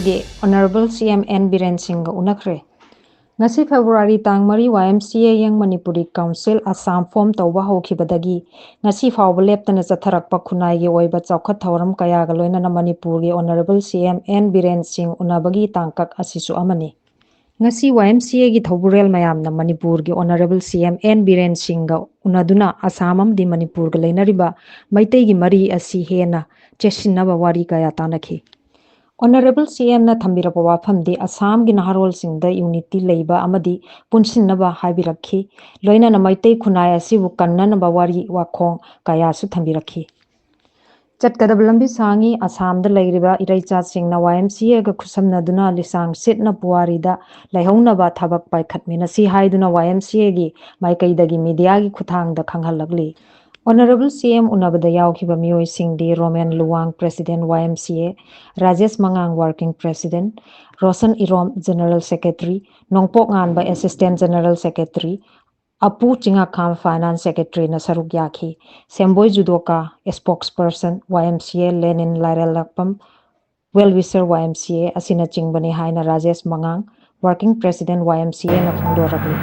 ꯃꯅꯤꯄꯨꯔꯒꯤ honourable CM. And. Biren ꯁꯤꯡꯒ ꯎꯅꯈ꯭ꯔꯦ꯫ ꯉꯁꯤ ꯐꯦꯕ꯭ꯔꯨꯋꯥꯔꯤ ꯇꯥꯡ 4 YMCA ꯌꯪ ꯃꯅꯤꯄꯨꯔꯤ ꯀꯥꯎꯟꯁꯤꯜ ꯑꯁꯥꯝ ꯐꯣꯔꯝ ꯇꯧꯕ ꯍꯧꯈꯤꯕꯗꯒꯤ ꯉꯁꯤ ꯐꯥꯎꯕ ꯂꯦꯞꯇꯅ ꯆꯠꯊꯔꯛꯄ ꯈꯨꯟꯅꯥꯏꯒꯤ ꯑꯣꯏꯕ ꯆꯥꯎꯈꯠ ꯊꯧꯔꯝ ꯀꯌꯥꯒ ꯂꯣꯏꯅꯅ ꯃꯅꯤꯄꯨꯔꯒꯤ ꯑꯣꯅꯔꯦꯕꯜ ꯁꯤ.ꯑꯦꯝ. ꯑꯦꯟ. ꯕꯤꯔꯦꯟ ꯁꯤꯡ ꯎꯅꯕꯒꯤ ꯇꯥꯡꯀꯛ ꯑꯁꯤꯁꯨ ꯑꯃꯅꯤ꯫ ꯉꯁꯤ YMCAꯒꯤ ꯊꯧꯕꯨꯔꯦꯜ ꯃꯌꯥꯝꯅ ꯃꯅꯤꯄꯨꯔꯒꯤ ꯑꯣꯅꯔꯦꯕꯜ ꯁꯤ.ꯑꯦꯝ. ꯑꯦꯟ. ꯕꯤꯔꯦꯟ ꯁꯤꯡꯒ ꯎꯅꯗꯨꯅ ꯑꯁꯥꯝ ꯑꯃꯗꯤ ꯃꯅꯤꯄꯨꯔꯒ ꯂꯩꯅꯔꯤꯕ ꯃꯩꯇꯩꯒꯤ ꯃꯔꯤ ꯑꯁꯤ ꯍꯦꯟꯅ ꯆꯦꯠꯁꯤꯟꯅꯕ ꯋꯥꯔꯤ ꯀꯌꯥ ꯇꯥꯟꯅꯈꯤ꯫ ꯑꯣꯅꯔꯦꯕꯜ ꯁꯤ.ꯑꯦꯝ.ꯅ ꯊꯝꯕꯤꯔꯛꯄ ꯋꯥꯐꯝꯗꯤ ꯑꯁꯥꯝꯒꯤ ꯅꯍꯥꯔꯣꯜꯁꯤꯡꯗ ꯌꯨꯅꯤꯇꯤ ꯂꯩꯕ ꯑꯃꯗꯤ ꯄꯨꯟꯁꯤꯟꯅꯕ ꯍꯥꯏꯕꯤꯔꯛꯈꯤ꯫ ꯂꯣꯏꯅꯅ ꯃꯩꯇꯩ ꯈꯨꯟꯅꯥꯏ ꯑꯁꯤꯕꯨ ꯀꯟꯅꯅꯕ ꯋꯥꯔꯤ ꯋꯥꯈꯣꯡ ꯀꯌꯥꯁꯨ ꯊꯝꯕꯤꯔꯛꯈꯤ꯫ ꯆꯠꯀꯗꯕ ꯂꯝꯕꯤ ꯁꯥꯡꯉꯤ꯫ ꯑꯁꯥꯝꯗ ꯂꯩꯔꯤꯕ ꯏꯔꯩꯆꯥꯁꯤꯡꯅ YMCAꯒ ꯈꯨꯠꯁꯝꯅꯗꯨꯅ ꯂꯤꯁꯥꯡ ꯁꯤꯠꯅ ꯄꯨꯋꯥꯔꯤꯗ ꯂꯩꯍꯧꯅꯕ ꯊꯕꯛ ꯄꯥꯏꯈꯠꯃꯤꯟꯅꯁꯤ ꯍꯥꯏꯗꯨꯅ YMCAꯒꯤ ꯃꯥꯏꯀꯩꯗꯒꯤ ꯃꯤꯗꯤꯌꯥꯒꯤ ꯈꯨꯠꯊꯥꯡꯗ ꯈꯪꯍꯜꯂꯛꯂꯤ꯫ Honourable CM. ꯎꯅꯕꯗ ꯌꯥꯎꯈꯤꯕ ꯃꯤꯑꯣꯏꯁꯤꯡꯗꯤ ꯔꯣꯃꯦꯟ ꯂꯨꯋꯥꯡ ꯄ꯭ꯔꯦꯁꯤꯗꯦꯟ YMCA, ꯔꯥꯖꯦꯁ ꯃꯉꯥꯡ working president, Roshan Irom general secretary, Nongpok Nganba assistant general secretary, Apu Chingakham finance ꯁꯦꯀ꯭ꯔꯦꯇꯔꯤꯅ ꯁꯔꯨꯛ ꯌꯥꯈꯤ꯫ ꯁꯦꯝꯕꯣꯏ ꯖꯨꯗꯣꯀꯥ, ꯁ꯭ꯄꯣꯛꯁꯄꯔꯁꯟ YMCA ꯂꯦꯅꯤꯟ ꯂꯥꯏꯔꯦꯜꯂꯛꯄꯝ, ꯋꯦꯜꯋꯤꯁꯔ YMCA ꯑꯁꯤꯅꯆꯤꯡꯕꯅꯤ ꯍꯥꯏꯅ ꯔꯥꯖꯦꯁ ꯃꯉꯥꯡ, ꯋꯥꯔꯀꯤꯡ ꯄ꯭ꯔꯦꯁꯤꯗꯦꯟ YMCAꯅ ꯐꯣꯡꯗꯣꯔꯛꯂꯤ꯫